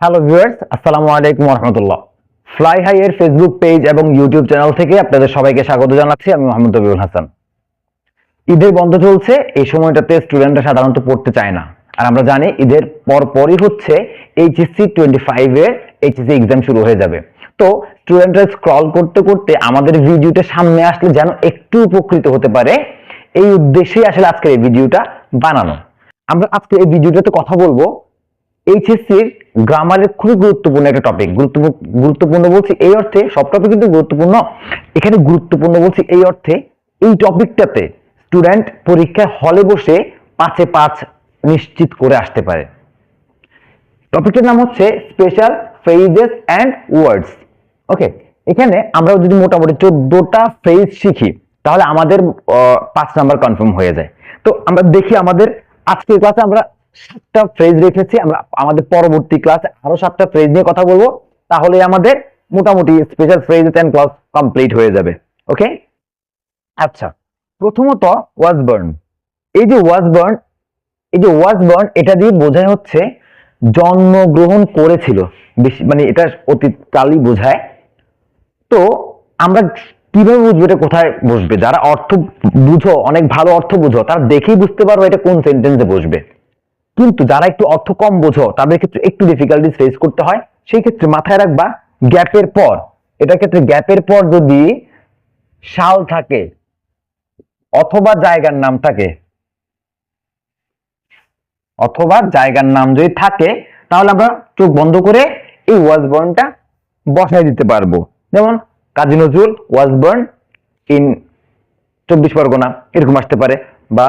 Hello viewers, আসসালামু আলাইকুম ওয়া রাহমাতুল্লাহ। ফ্লাই হাই এর ফেসবুক পেজ এবং ইউটিউব চ্যানেল থেকে আপনাদের সবাইকে স্বাগত জানাচ্ছি। আমি মোহাম্মদ রবিউল হাসান। ঈদের বন্ধ চলছে, এই সময়টাতে স্টুডেন্টরা সাধারণত পড়তে চায় না। আর আমরা জানি ঈদের পরপরই হচ্ছে এইচএসসি 25 এর এইচএসসি এক্সাম শুরু হয়ে যাবে। তো স্টুডেন্টরা স্ক্রল করতে করতে আমাদের ভিডিওটা সামনে আসলে যেন একটু উপকৃত হতে পারে, এই উদ্দেশ্যেই আসলে আজকের এই ভিডিওটা বানানো। আমরা আজকে এই ভিডিওটাতে কথা বলবো এইচএসসির গ্রামারের খুবই গুরুত্বপূর্ণ একটা টপিক। গুরুত্বপূর্ণ বলছি এই অর্থে, সব টপিক কিন্তু গুরুত্বপূর্ণ, এখানে গুরুত্বপূর্ণ বলছি এই অর্থে, এই টপিকটাতে স্টুডেন্ট পরীক্ষায় হলে বসে 5-এ 5 নিশ্চিত করে আসতে পারে। টপিকটার নাম হচ্ছে স্পেশাল ফ্রেজেস অ্যান্ড ওয়ার্ডস। ওকে, এখানে আমরা যদি মোটামুটি 14টা ফ্রেজ শিখি তাহলে আমাদের 5 নাম্বার কনফার্ম হয়ে যায়। তো আমরা দেখি, আমাদের আজকের ক্লাসে আমরা 7টা ফ্রেজ রেখেছি। আমরা আমাদের পরবর্তী ক্লাসে আরো 7টা ফ্রেজ নিয়ে কথা বলবো, তাহলে আমাদের মোটামুটি special phrases and class complete হয়ে যাবে। ওকে, আচ্ছা, প্রথমত ওয়াজ বার্ন। এই যে ওয়াজ বার্ন, এটা দিয়ে বোঝায় হচ্ছে জন্মগ্রহণ করেছিল, বেশি মানে এটা অতীতকালই বোঝায়। তো আমরা কিভাবে বুঝবো এটা কোথায় বসবে? যারা অর্থ বুঝো, অনেক ভালো অর্থ বুঝো, তারা দেখেই বুঝতে পারবো এটা কোন সেন্টেন্সে বসবে। কিন্তু যারা একটু অর্থ কম বোঝো তাদের ক্ষেত্রে একটু ডিফিকাল্টিস ফেস করতে হয়। সেই ক্ষেত্রে মাথায় রাখবা গ্যাপের পর, এটার ক্ষেত্রে গ্যাপের পর যদি সাল থাকে অথবা জায়গার নাম থাকে, যদি থাকে, তাহলে আমরা চোখ বন্ধ করে এই ওয়াজ বার্নটা বসাই দিতে পারবো। যেমন কাজী নজরুল ওয়াজ বার্ন ইন 24 পরগনা, এরকম আসতে পারে, বা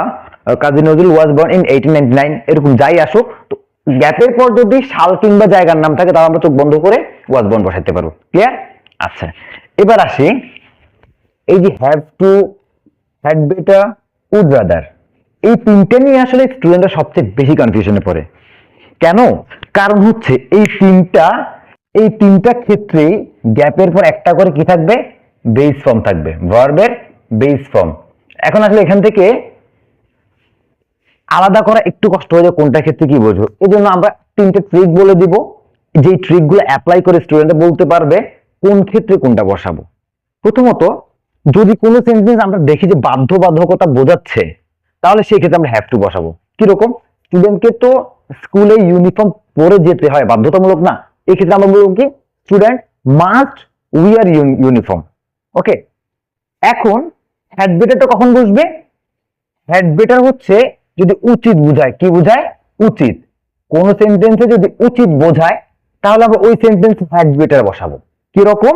Kazi Nazrul was born in 1899, এরকম যাই আসুক। তো গ্যাপের পর যদি সাল কিংবা জায়গার নাম থাকে তাহলে আমরা চোখ বন্ধ করে ওয়াজ বর্ন বসাতে পারবো। ক্লিয়ার? আচ্ছা, এবার আসি এই যে have to, had better, would rather, এই তিনটে নিয়ে আসলে স্টুডেন্টরা সবচেয়ে বেশি কনফিউশনে পড়ে। কেন? কারণ হচ্ছে এই তিনটা ক্ষেত্রেই গ্যাপের পর একটা করে কি থাকবে? বেস ফর্ম থাকবে, ভার্বের বেস ফর্ম। এখন আসলে এখান থেকে আলাদা করা একটু কষ্ট হয়ে যায় কোনটা ক্ষেত্রে কি বুঝবো। এই জন্য আমরা 3টে ট্রিক বলে দিব, যেই ট্রিক গুলো অ্যাপ্লাই করে স্টুডেন্টরা বলতে পারবে কোন ক্ষেত্রে কোনটা বসাবো। প্রথমত, যদি কোনো সেন্টেন্স আমরা দেখি যে বাধ্যবাধকতা বোঝাচ্ছে, তাহলে সেই ক্ষেত্রে আমরা হ্যাভ টু বসাবো। কিরকম? স্টুডেন্টকে তো স্কুলে ইউনিফর্ম পরে যেতে হয়, বাধ্যতামূলক না। এই ক্ষেত্রে আমরা বলবো কি, স্টুডেন্ট মাস্ট উইয়ার ইউনিফর্ম। ওকে, এখন হ্যাড বেটারটা কখন বসবে? হ্যাড বেটার হচ্ছে যদি উচিত বোঝায়। কি বোঝায়? উচিত। কোন সেন্টেন্সে যদি উচিত বোঝায় তাহলে আমরা ওই সেন্টেন্স হ্যাড বেটার বসাবো। কিরকম?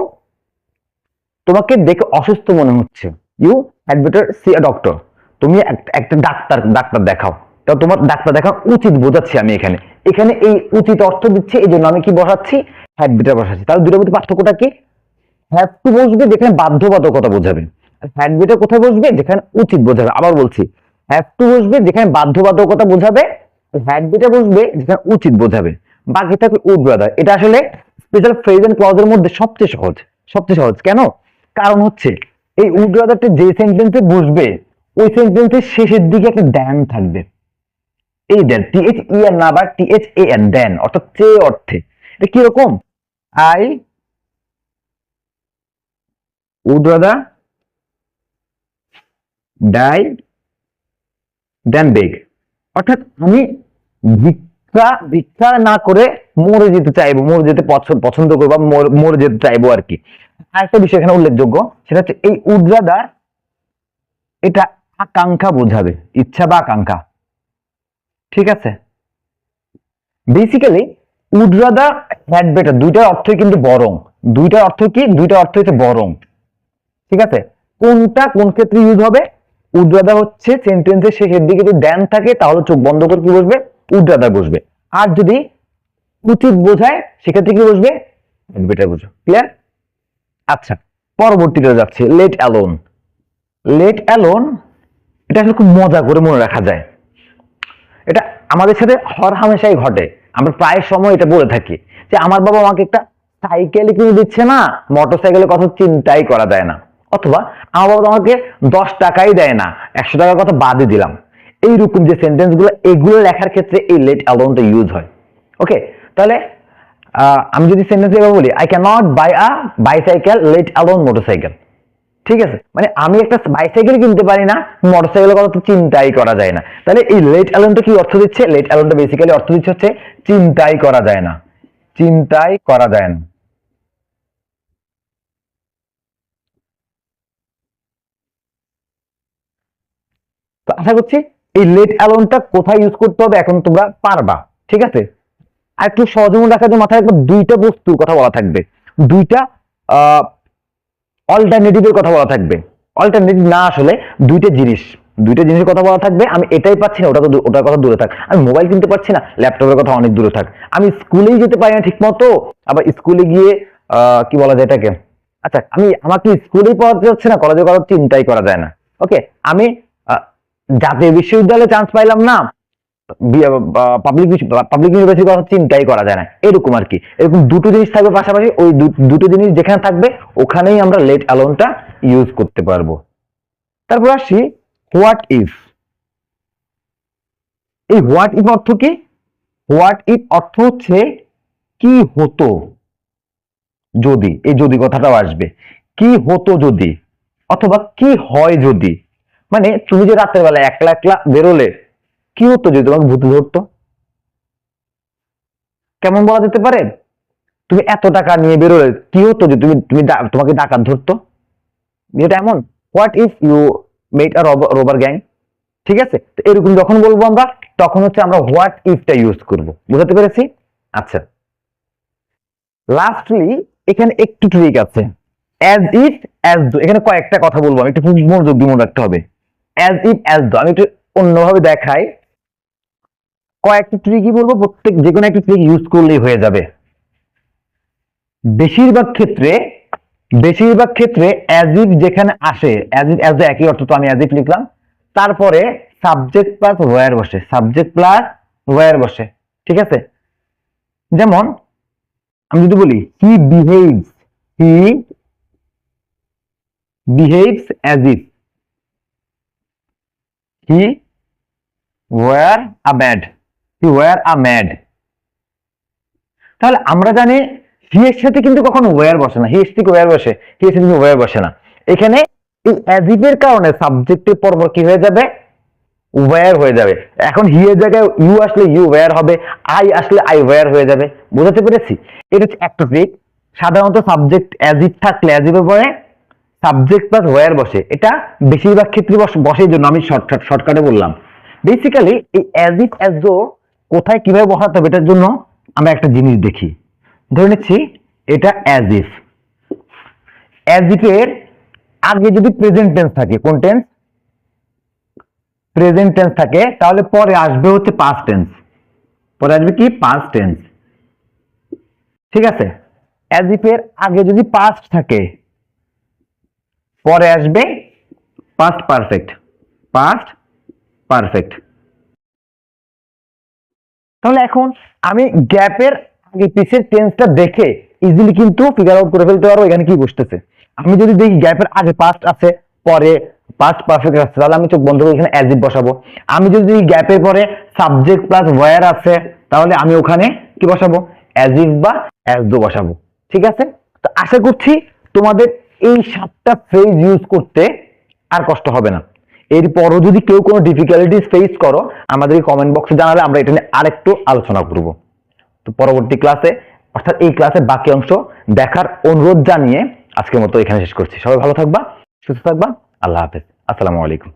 তোমাকে দেখে অসুস্থ মনে হচ্ছে, you had better see a doctor. তুমি একটা ডাক্তার দেখাও। তা তোমার ডাক্তার দেখা উচিত বোঝাচ্ছি আমি এখানে, এই উচিত অর্থ দিচ্ছে, এই জন্য আমি কি বসাচ্ছি? হ্যাড বেটার বসাচ্ছি। তাহলে দুটোর মধ্যে পার্থক্যটা কি? হ্যাভ টু বসবে যেখানে বাধ্যবাধকতা বোঝাবে, আর হ্যাড বেটার কোথায় বসবে? যেখানে উচিত বোঝাবে। আবার বলছি, হ্যাভ টু বসবে যেখানে বাধ্যবাধকতা বোঝাবে, হ্যাড বেটার বসবে যেখানে উচিত বোঝাবে। বাকি থাকবে উড রাদার। এটা আসলে স্পেশাল ফ্রেজ এন্ড ক্লজের মধ্যে সবচেয়ে সহজ। কেন? কারণ হচ্ছে এই উড রাদারটা যে সেন্টেন্সে বসবে ওই সেন্টেন্সের শেষের দিকে একটা দ্যান থাকবে। এই দ্যান, টিএইচ ই আর না, বা টিএইচ এ এন, দ্যান অর্থাৎ চে অর্থে। এটা কিরকম? আই উড রাদার ডাই দেন বেগ, অর্থাৎ আমি ভিক্ষা না করে মরে যেতে চাইবো, মরে যেতে পছন্দ করবো, বা মরে যেতে চাইবো আর কি। আরেকটা বিষয় এখানে উল্লেখযোগ্য, সেটা হচ্ছে এই উড্রাদার, এটা আকাঙ্ক্ষা বোঝাবে, ইচ্ছা বা আকাঙ্ক্ষা। ঠিক আছে? বেসিক্যালি উড্রাদার, হ্যাড বেটার দুইটার অর্থই কিন্তু বরং। দুইটার অর্থ কি? দুইটার অর্থ হচ্ছে বরং। ঠিক আছে? কোনটা কোন ক্ষেত্রে ইউজ হবে? উড রাদার হচ্ছে সেন্টেন্সের শেষের দিকে যদি দেন থাকে তাহলে চোখ বন্ধ করে কি বসবে? উড রাদার বসবে। আর যদি উচিত বোঝায় সেক্ষেত্রে কি বসবে? বেটার বসবে। ক্লিয়ার? আচ্ছা, পরবর্তীতে যাচ্ছে লেট অ্যালোন। লেট অ্যালোন, এটা আসলে খুব মজা করে মনে রাখা যায়। এটা আমাদের সাথে হর হামেশাই ঘটে। আমরা প্রায় সময় এটা বলে থাকি যে আমার বাবা আমাকে একটা সাইকেল কিনে দিচ্ছে না, মোটর সাইকেলের কথা চিন্তাই করা যায় না। অথবা আমার বাবা আমাকে 10 টাকাই দেয় না, 100 টাকার কথা বাদই দিলাম। এইরকম যে সেন্টেন্স গুলো, এগুলো লেখার ক্ষেত্রে এই লেট অ্যালোনটা ইউজ হয়। ওকে, তাহলে আমি যদি সেন্টেন্স এভাবে বলি, I can not buy a bicycle let alone motorcycle. ঠিক আছে, মানে আমি একটা বাইসাইকেল কিনতে পারি না, মোটরসাইকেলের কথা তো চিন্তাই করা যায় না। তাহলে এই লেট অ্যালোনটা কি অর্থ দিচ্ছে? লেট অ্যালোনটা বেসিক্যালি অর্থ দিচ্ছে হচ্ছে চিন্তাই করা যায় না, চিন্তাই করা যায় না। তো আশা করছি এই লেট অ্যালোনটা কোথায় ইউজ করতে হবে এখন তোমরা পারবা। ঠিক আছে, আর একটু সহজ মনে রাখার জন্য মাথায় একবার দুইটা বস্তুর কথা বলা থাকবে, দুইটা অল্টারনেটিভের কথা বলা থাকবে। অল্টারনেটিভ না, আসলে দুইটা জিনিস, দুইটা জিনিসের কথা বলা থাকবে। আমি এটাই পাচ্ছি না, ওটার কথা দূরে থাক। আমি মোবাইল কিনতে পারছি না, ল্যাপটপের কথা অনেক দূরে থাক। আমি স্কুলেই যেতে পারি না ঠিক মতো, আবার স্কুলে গিয়ে কি বলা যায় এটাকে, আচ্ছা আমি আমাকে স্কুলেই পড়াতে যাচ্ছে না, কলেজে করার চিন্তাই করা যায় না। ওকে, আমি জাতীয় বিশ্ববিদ্যালয়ে চান্স পাইলাম না, পাবলিক ইউনিভার্সিটির কথা চিন্তাই করা যায় না, এরকম আর কি। এরকম দুটো জিনিস থাকবে পাশাপাশি, ওই দুটো জিনিস যেখানে থাকবে ওখানেই আমরা লেট অ্যালোনটা ইউজ করতে পারবো। তারপর আসি হোয়াট ইফ। এই হোয়াট ইফ অর্থ কি? হোয়াট ইফ অর্থ হচ্ছে কি হতো যদি, এই যদি কথাটাও আসবে, কি হতো যদি, অথবা কি হয় যদি। মানে তুমি যে রাতের বেলা একলা একলা বেরোলে, কি হতো যদি তোমাকে ভূতে ধরতো? কেমন বলা যেতে পারে? তুমি এত টাকা নিয়ে বেরোলে, কি হতো যদি তোমাকে ডাকাত ধরতো? এটা এমন, what if you made a robber gang. ঠিক আছে, তো এরকম যখন বলবো আমরা, তখন হচ্ছে আমরা হোয়াট ইফটা ইউজ করব। বুঝতে পেরেছি? আচ্ছা, লাস্টলি এখানে একটু ট্রিক আছে। অ্যাজ ইফ, অ্যাজ দো, এখানে কয়েকটা কথা বলবো আমি, একটু মনোযোগ দিয়ে মনে রাখতে হবে। অ্যাজ ইফ, অ্যাজ দো, আমি একটু অন্যভাবে দেখাই। কয়েকটা ট্রিকই বলবো, প্রত্যেক যে কোনো একটা ট্রিক ইউজ করলেই হয়ে যাবে। বেশিরভাগ ক্ষেত্রে, বেশিরভাগ ক্ষেত্রে অ্যাজ ইফ যেখানে আসে, অ্যাজ ইফ, অ্যাজ দো একই অর্থ, তো আমি অ্যাজ ইফ লিখলাম, তারপরে সাবজেক্ট প্লাস ওয়্যার বসে, সাবজেক্ট প্লাস ওয়্যার বসে। ঠিক আছে, যেমন আমি যদি বলি he behaves, he behaves as if he were a mad, he were a mad. তাহলে আমরা জানি হি এর সাথে কিন্তু কখনো ওয়্যার বসে না, হি এর সাথে ওয়্যার বসে, হি এর সাথে ওয়্যার বসে না। এখানে এই অ্যাজ ইফ এর কারণে সাবজেক্টের পর কি হয়ে যাবে? ওয়্যার হয়ে যাবে। এখন হি এর জায়গায় ইউ আসলে ইউ ওয়্যার হবে, আই আসলে আই ওয়্যার হয়ে যাবে। বুঝতে পেরেছি? এটা হচ্ছে একটা ট্রিক। সাধারণত সাবজেক্ট অ্যাজ ইফ থাকলে অ্যাজ ইফের পরে সাবজেক্ট প্লাস ওয়্যার বসে, এটা বেশিরভাগ ক্ষেত্রে বসে, এই জন্য আমি শর্টকাটে বললাম। বেসিক্যালি এই অ্যাজ ইফ অ্যাজ দো কোথায় কিভাবে বসাতে হবে, এটার জন্য আমরা একটা জিনিস দেখি। ধরে নিচ্ছি এটা অ্যাজ ইফ, অ্যাজ ইফ এর আগে যদি প্রেজেন্ট টেন্স থাকে, কোন টেন্স? প্রেজেন্ট টেন্স থাকে, তাহলে পরে আসবে হচ্ছে পাস্ট টেন্স, পরে আসবে কি? Past tense. ঠিক আছে, অ্যাজ ইফ এর আগে যদি পাস্ট থাকে, পরে আসবে পাস্ট পারফেক্ট, পাস্ট পারফেক্ট। তাহলে এখন আমি গ্যাপের আগে পিছের টেন্সটা দেখে ইজিলি কিন্তু ফিগার আউট করে ফেলতে পারবো এখানে কি বসতেছে। আমি যদি দেখি গ্যাপের আগে পাস্ট আছে, পরে পাস্ট পারফেক্ট আছে, তাহলে আমি চোখ বন্ধ করে এখানে অ্যাজ ইফ বসাবো। আমি যদি গ্যাপের পরে সাবজেক্ট প্লাস ওয়্যার আছে, তাহলে আমি ওখানে কি বসাবো? অ্যাজ ইফ বা অ্যাজ দো বসাবো। ঠিক আছে, তো আশা করছি তোমাদের এই 7টা ফ্রেজ ইউজ করতে আর কষ্ট হবে না। এরপরও যদি কেউ কোনো ডিফিকাল্টিস ফেস করো, আমাদের কমেন্ট বক্সে জানালে আমরা এটা নিয়ে আরেকটু আলোচনা করব। তো পরবর্তী ক্লাসে, অর্থাৎ এই ক্লাসের বাকি অংশ দেখার অনুরোধ জানিয়ে আজকের মতো এখানে শেষ করছি। সবাই ভালো থাকবা, সুস্থ থাকবা, আল্লাহ হাফেজ, আসসালামু আলাইকুম।